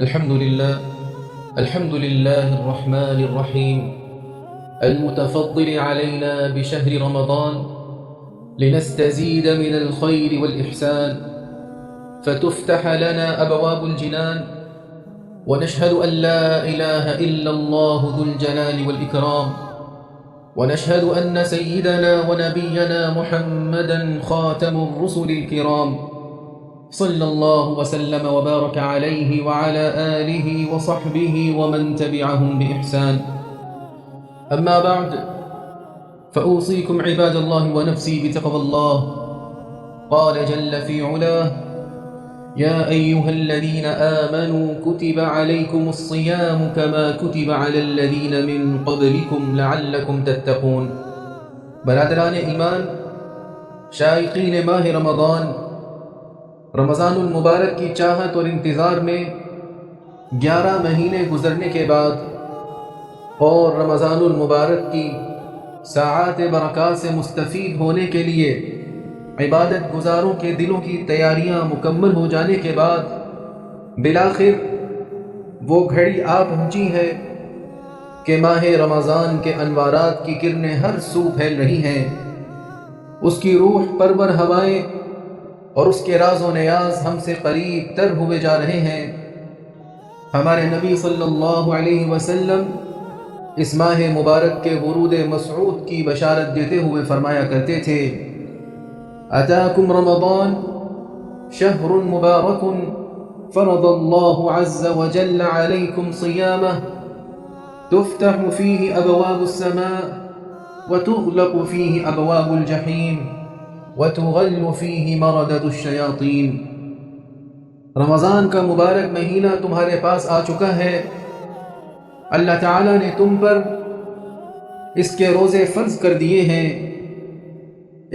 الحمد لله الرحمن الرحيم المتفضل علينا بشهر رمضان لنستزيد من الخير والإحسان فتفتح لنا أبواب الجنان، ونشهد أن لا إله إلا الله ذو الجلال والإكرام، ونشهد أن سيدنا ونبينا محمدا خاتم الرسل الكرام صلى الله وسلم وبارك عليه وعلى آله وصحبه ومن تبعهم بإحسان. أما بعد، فأوصيكم عباد الله ونفسي بتقوى الله. قال جل في علاه: يا أيها الذين آمنوا كتب عليكم الصيام كما كتب على الذين من قبلكم لعلكم تتقون. برادران ایمان، شائقین ماہ رمضان المبارک کی چاہت اور انتظار میں 11 مہینے گزرنے کے بعد اور رمضان المبارک کی ساعات برکات سے مستفید ہونے کے لیے عبادت گزاروں کے دلوں کی تیاریاں مکمل ہو جانے کے بعد بالآخر وہ گھڑی آ پہنچی ہے کہ ماہ رمضان کے انوارات کی کرنیں ہر سو پھیل رہی ہیں. اس کی روح پرور ہوائیں اور اس کے راز و نیاز ہم سے قریب تر ہوئے جا رہے ہیں. ہمارے نبی صلی اللہ علیہ وسلم اس ماہ مبارک کے ورود مسعود کی بشارت دیتے ہوئے فرمایا کرتے تھے: اتاکم رمضان شہر مبارک فرض اللہ عز وجل علیکم صیامہ تفتح فیہ ابواب السماء وتغلق فیہ ابواب الجحیم وتغل فیہ مردد الشیاطین. رمضان کا مبارک مہینہ تمہارے پاس آ چکا ہے. اللہ تعالیٰ نے تم پر اس کے روزے فرض کر دیے ہیں.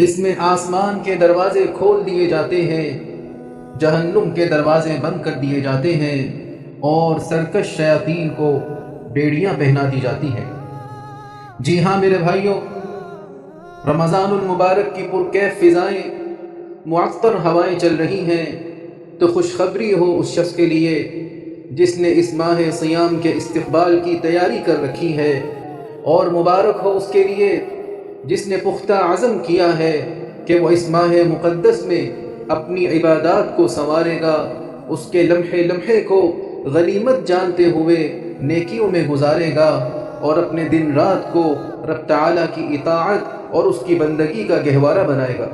اس میں آسمان کے دروازے کھول دیے جاتے ہیں، جہنم کے دروازے بند کر دیے جاتے ہیں اور سرکش شیاطین کو بیڑیاں پہنا دی جاتی ہیں. جی ہاں میرے بھائیوں، رمضان المبارک کی پرکیف فضائیں، معطر ہوائیں چل رہی ہیں، تو خوشخبری ہو اس شخص کے لیے جس نے اس ماہ صیام کے استقبال کی تیاری کر رکھی ہے، اور مبارک ہو اس کے لیے جس نے پختہ عزم کیا ہے کہ وہ اس ماہ مقدس میں اپنی عبادات کو سنوارے گا، اس کے لمحے لمحے کو غنیمت جانتے ہوئے نیکیوں میں گزارے گا اور اپنے دن رات کو رب تعالیٰ کی اطاعت اور اس کی بندگی کا گہوارہ بنائے گا.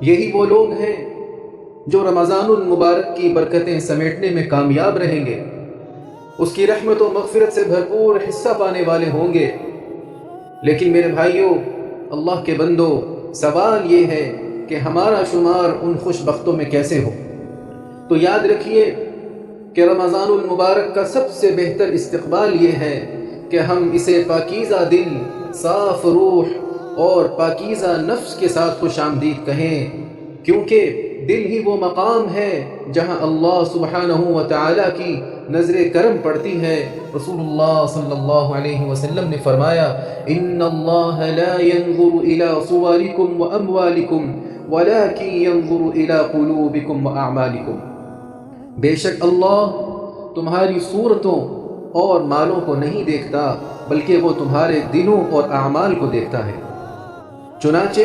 یہی وہ لوگ ہیں جو رمضان المبارک کی برکتیں سمیٹنے میں کامیاب رہیں گے، اس کی رحمت و مغفرت سے بھرپور حصہ پانے والے ہوں گے. لیکن میرے بھائیوں، اللہ کے بندو، سوال یہ ہے کہ ہمارا شمار ان خوش بختوں میں کیسے ہو؟ تو یاد رکھیے کہ رمضان المبارک کا سب سے بہتر استقبال یہ ہے کہ ہم اسے پاکیزہ دل، صاف روح اور پاکیزہ نفس کے ساتھ خوش آمدید کہیں، کیونکہ دل ہی وہ مقام ہے جہاں اللہ سبحانہ و تعالیٰ کی نظر کرم پڑتی ہے. رسول اللہ صلی اللہ علیہ وسلم نے فرمایا: ان اللہ لا ينظر الى صورکم واموالکم ولكن ينظر الى قلوبکم واعمالکم. بے شک اللہ تمہاری صورتوں اور مالوں کو نہیں دیکھتا، بلکہ وہ تمہارے دلوں اور اعمال کو دیکھتا ہے. چنانچہ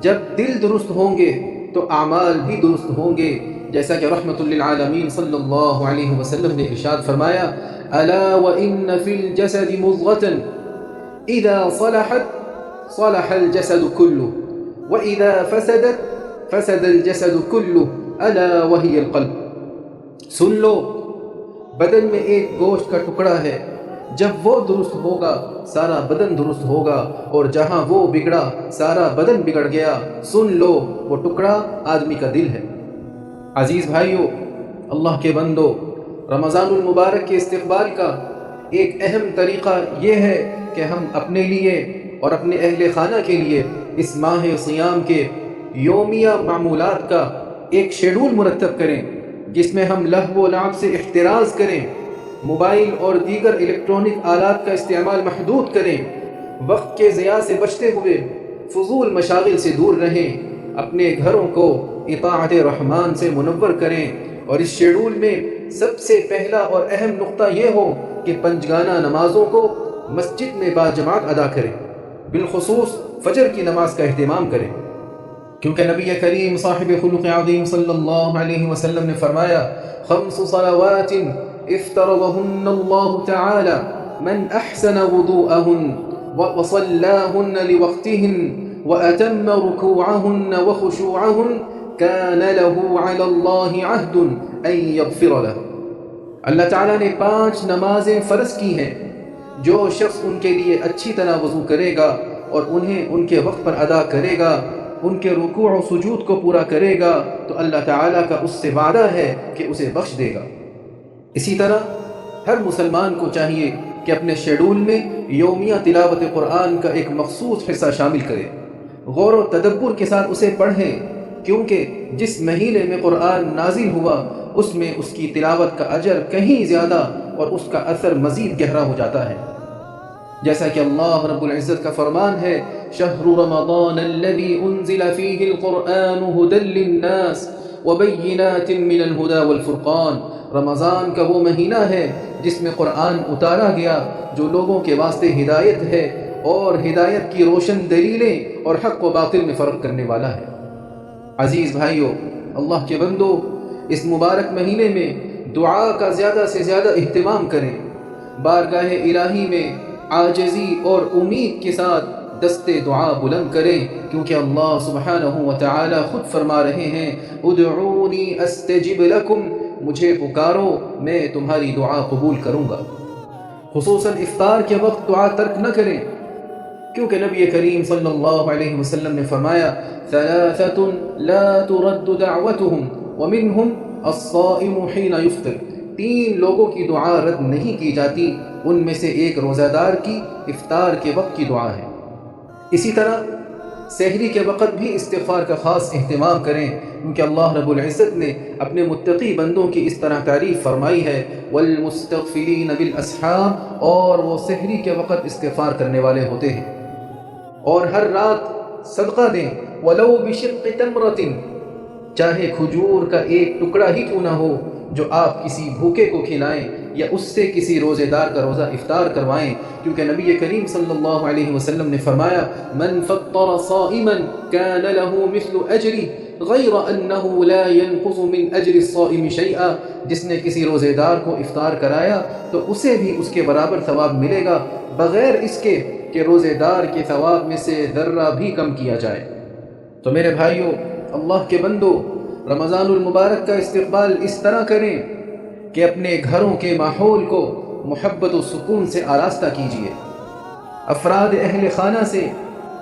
جب دل درست ہوں گے تو اعمال بھی درست ہوں گے، جیسا کہ رحمت للعالمین صلی اللہ علیہ وسلم نے ارشاد فرمایا: الا وان فی الجسد مضغة اذا صلحت صلح الجسد كله واذا فسدت فسد الجسد كله الا وهي القلب. سن لو، بدن میں ایک گوشت کا ٹکڑا ہے، جب وہ درست ہوگا سارا بدن درست ہوگا، اور جہاں وہ بگڑا سارا بدن بگڑ گیا. سن لو، وہ ٹکڑا آدمی کا دل ہے. عزیز بھائیو، اللہ کے بندو، رمضان المبارک کے استقبال کا ایک اہم طریقہ یہ ہے کہ ہم اپنے لیے اور اپنے اہل خانہ کے لیے اس ماہ صیام کے یومیہ معمولات کا ایک شیڈول مرتب کریں، جس میں ہم لہو و لعب سے احتراز کریں، موبائل اور دیگر الیکٹرانک آلات کا استعمال محدود کریں، وقت کے ضیاع سے بچتے ہوئے فضول مشاغل سے دور رہیں، اپنے گھروں کو اطاعت رحمان سے منور کریں اور اس شیڈول میں سب سے پہلا اور اہم نقطہ یہ ہو کہ پنجگانہ نمازوں کو مسجد میں باجماعت ادا کریں، بالخصوص فجر کی نماز کا اہتمام کریں، کیونکہ نبی کریم صاحب خلق عظیم صلی اللہ علیہ وسلم نے فرمایا: 5 صلوات افترضهن الله تعالى من احسن وضوءهن وصلاهن لوقتهن واتم ركوعهن وخشوعهن كان له على الله عهد ان يغفر له۔ اللہ تعالیٰ نے 5 نمازیں فرض کی ہیں، جو شخص ان کے لیے اچھی طرح وضو کرے گا اور انہیں ان کے وقت پر ادا کرے گا، ان کے رکوع و سجود کو پورا کرے گا، تو اللہ تعالیٰ کا اس سے وعدہ ہے کہ اسے بخش دے گا۔ اسی طرح ہر مسلمان کو چاہیے کہ اپنے شیڈول میں یومیہ تلاوت قرآن کا ایک مخصوص حصہ شامل کرے، غور و تدبر کے ساتھ اسے پڑھیں، کیونکہ جس مہینے میں قرآن نازل ہوا اس میں اس کی تلاوت کا اجر کہیں زیادہ اور اس کا اثر مزید گہرا ہو جاتا ہے، جیسا کہ اللہ رب العزت کا فرمان ہے: شہر رمضان الذي انزل فيه القرآن هدى للناس وبینات من الہدى والفرقان۔ رمضان کا وہ مہینہ ہے جس میں قرآن اتارا گیا، جو لوگوں کے واسطے ہدایت ہے اور ہدایت کی روشن دلیلیں اور حق و باطل میں فرق کرنے والا ہے۔ عزیز بھائیو، اللہ کے بندو، اس مبارک مہینے میں دعا کا زیادہ سے زیادہ اہتمام کریں، بارگاہ الہی میں عاجزی اور امید کے ساتھ دستے دعا بلند کریں، کیونکہ اللہ سبحانہ و تعالی خود فرما رہے ہیں: ادعونی استجب لکم، مجھے پکارو میں تمہاری دعا قبول کروں گا۔ خصوصاً افطار کے وقت دعا ترک نہ کریں، کیونکہ نبی کریم صلی اللہ علیہ وسلم نے فرمایا: ثلاثة لا ترد دعوتهم ومنهم الصائم حين يفطر۔ 3 لوگوں کی دعا رد نہیں کی جاتی، ان میں سے ایک روزہ دار کی افطار کے وقت کی دعا ہے۔ اسی طرح سحری کے وقت بھی استغفار کا خاص اہتمام کریں، کیونکہ اللہ رب العزت نے اپنے متقی بندوں کی اس طرح تعریف فرمائی ہے: والمستغفرین بالاسحار، اور وہ سحری کے وقت استغفار کرنے والے ہوتے ہیں۔ اور ہر رات صدقہ دیں، ولو بشق تمرۃ، چاہے کھجور کا ایک ٹکڑا ہی کیوں نہ ہو، جو آپ کسی بھوکے کو کھلائیں یا اس سے کسی روزے دار کا روزہ افطار کروائیں، کیونکہ نبی کریم صلی اللہ علیہ وسلم نے فرمایا: من فطر صائما كان له مثل اجره غیر انه لا ينقص من اجر الصائم شيئا۔ جس نے کسی روزے دار کو افطار کرایا تو اسے بھی اس کے برابر ثواب ملے گا، بغیر اس کے کہ روزے دار کے ثواب میں سے ذرہ بھی کم کیا جائے۔ تو میرے بھائیو، اللہ کے بندو، رمضان المبارک کا استقبال اس طرح کریں کہ اپنے گھروں کے ماحول کو محبت و سکون سے آراستہ کیجیے، افراد اہل خانہ سے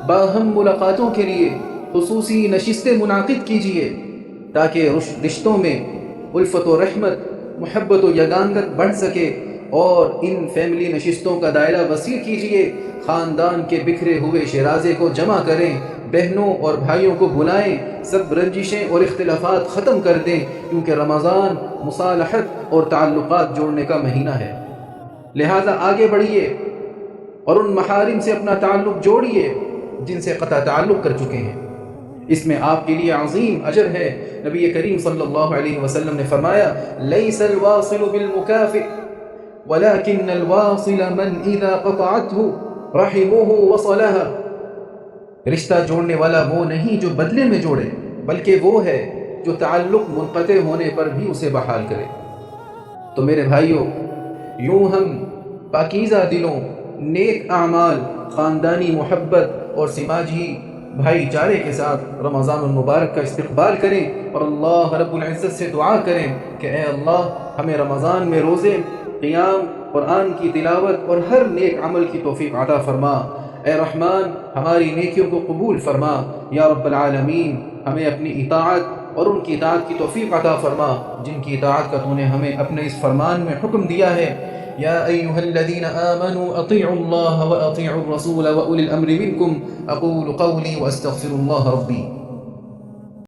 باہم ملاقاتوں کے لیے خصوصی نشستیں منعقد کیجیے، تاکہ رشتوں میں الفت و رحمت، محبت و یگانگت بڑھ سکے، اور ان فیملی نشستوں کا دائرہ وسیع کیجیے، خاندان کے بکھرے ہوئے شیرازے کو جمع کریں، بہنوں اور بھائیوں کو بلائیں، سب رنجشیں اور اختلافات ختم کر دیں، کیونکہ رمضان مصالحت اور تعلقات جوڑنے کا مہینہ ہے۔ لہٰذا آگے بڑھیے اور ان محارم سے اپنا تعلق جوڑیے جن سے قطع تعلق کر چکے ہیں، اس میں آپ کے لیے عظیم اجر ہے۔ نبی کریم صلی اللہ علیہ وسلم نے فرمایا: لیس الواصل بالمکافئ ولكن الواصل من اذا قطعته رحمه وصلها۔ رشتہ جوڑنے والا وہ نہیں جو بدلے میں جوڑے، بلکہ وہ ہے جو تعلق منقطع ہونے پر بھی اسے بحال کرے۔ تو میرے بھائیوں، یوں ہم پاکیزہ دلوں، نیک اعمال، خاندانی محبت اور سماجی بھائی چارے کے ساتھ رمضان المبارک کا استقبال کریں، اور اللہ رب العزت سے دعا کریں کہ اے اللہ، ہمیں رمضان میں روزے، قیام، قرآن کی تلاوت اور ہر نیک عمل کی توفیق عطا فرما۔ اے رحمان، ہماری نیکیوں کو قبول فرما۔ یا رب العالمین، ہمیں اپنی اطاعت اور ان کی اطاعت کی توفیق عطا فرما جن کی اطاعت کا تو نے ہمیں اپنے اس فرمان میں حکم دیا ہے۔ یا ایھا الذین آمنوا اطیعوا اللہ واطیعوا الرسول واولی الامر منکم۔ اقول قولی واستغفر اللہ ربی۔